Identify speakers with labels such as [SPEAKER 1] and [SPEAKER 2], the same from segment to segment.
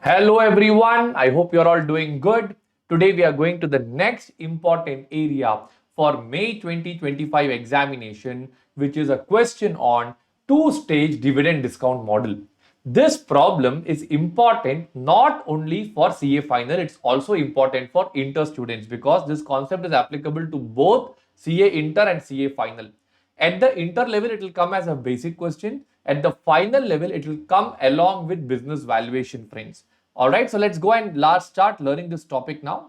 [SPEAKER 1] Hello everyone, I hope you're all doing good. Today we are going to the next important area for May 2025 examination, which is a question on two-stage dividend discount model. This problem is important not only for CA final, it's also important for inter students because this concept is applicable to both CA inter and CA final. At the inter level, it will come as a basic question. At the final level, it will come along with business valuation, friends. All right, so let's go and start learning this topic now.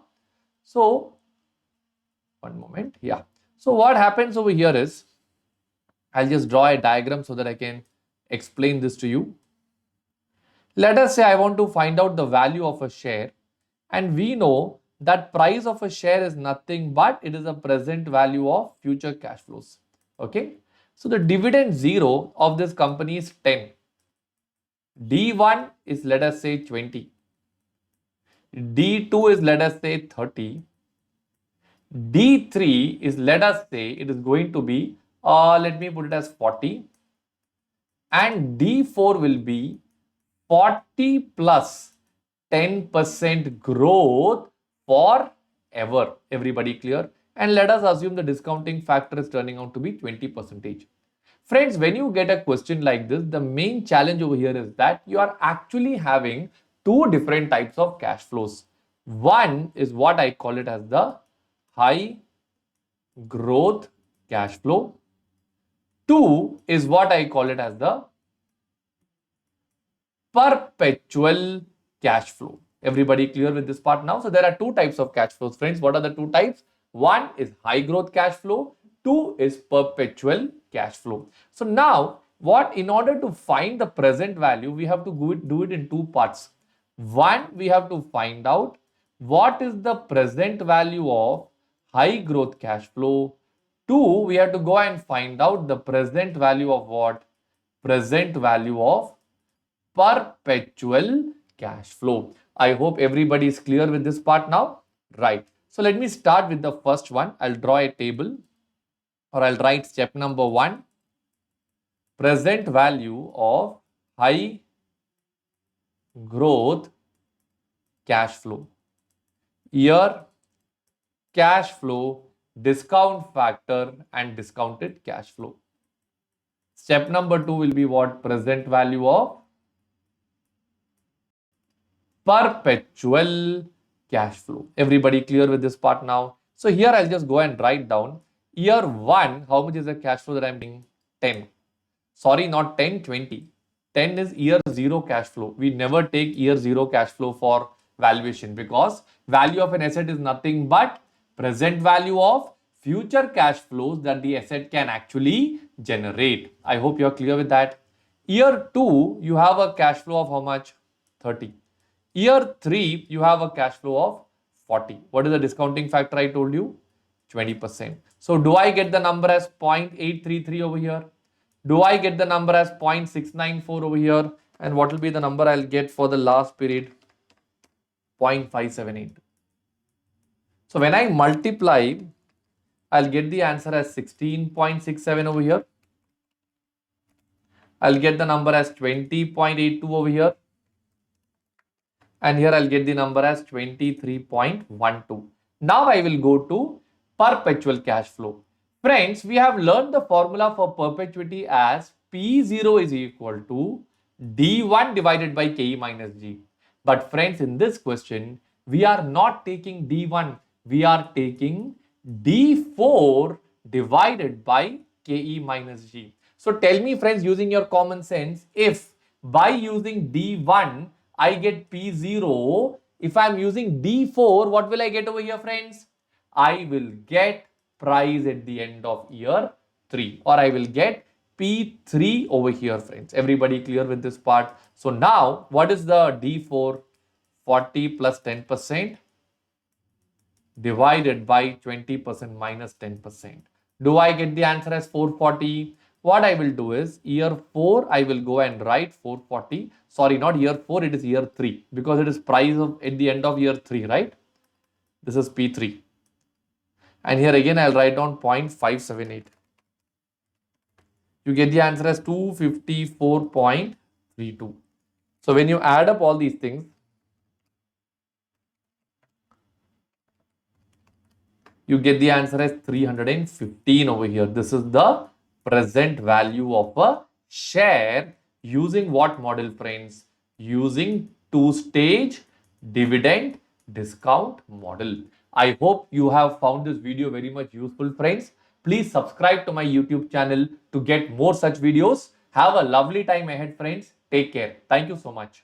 [SPEAKER 1] So, one moment. Yeah. So, what happens over here is, I'll just draw a diagram so that I can explain this to you. Let us say I want to find out the value of a share, and we know that price of a share is nothing but it is a present value of future cash flows. Okay, so the dividend 0 of this company is 10. D1 is, let us say, 20. D2 is, let us say, 30. D3 is, let us say, it is going to be, let me put it as 40. And D4 will be 40 plus 10% growth forever. Everybody clear? And let us assume the discounting factor is turning out to be 20%. Friends, when you get a question like this, the main challenge over here is that you are actually having two different types of cash flows. One is what I call it as the high growth cash flow. Two is what I call it as the perpetual cash flow. Everybody clear with this part now? So there are two types of cash flows, friends. What are the two types? One is high growth cash flow. Two is perpetual cash flow. So now, in order to find the present value, we have to do it in two parts. One, we have to find out what is the present value of high growth cash flow. Two, we have to go and find out the present value of what? Present value of perpetual cash flow. I hope everybody is clear with this part now. Right. So let me start with the first one. I'll draw a table, or I'll write step number 1. Present value of high growth cash flow. Year, cash flow, discount factor and discounted cash flow. Step number 2 will be what? Present value of perpetual cash flow. Everybody clear with this part now? So here I'll just go and write down year 1, how much is the cash flow that I'm getting? 10. Sorry, not 10, 20. 10 is year 0 cash flow. We never take year 0 cash flow for valuation because value of an asset is nothing but present value of future cash flows that the asset can actually generate. I hope you're clear with that. Year 2, you have a cash flow of how much? 30. Year 3, you have a cash flow of 40. What is the discounting factor I told you? 20%. So do I get the number as 0.833 over here? Do I get the number as 0.694 over here? And what will be the number I'll get for the last period? 0.578. So when I multiply, I'll get the answer as 16.67 over here. I'll get the number as 20.82 over here. And here I'll get the number as 23.12. Now I will go to perpetual cash flow. Friends, we have learned the formula for perpetuity as P0 is equal to D1 divided by KE minus G. But friends, in this question, we are not taking D1. We are taking D4 divided by KE minus G. So tell me, friends, using your common sense, if by using D1, I get P0, if I'm using D4, what will I get over here, friends? I will get price at the end of year 3, or I will get P3 over here, friends. Everybody clear with this part? So now, what is the D4? 40 plus 10% divided by 20% minus 10%. Do I get the answer as 440? What I will do is year 4, I will go and write 440. Sorry, not year 4, it is year 3 because it is price of at the end of year 3, right? This is P3. And here again, I'll write down 0.578. You get the answer as 254.32. So when you add up all these things, You get the answer as 315 over here. This is the present value of a share using what model, friends? Using two-stage dividend discount model. I hope you have found this video very much useful, friends. Please subscribe to my YouTube channel to get more such videos. Have a lovely time ahead, friends. Take care. Thank you so much.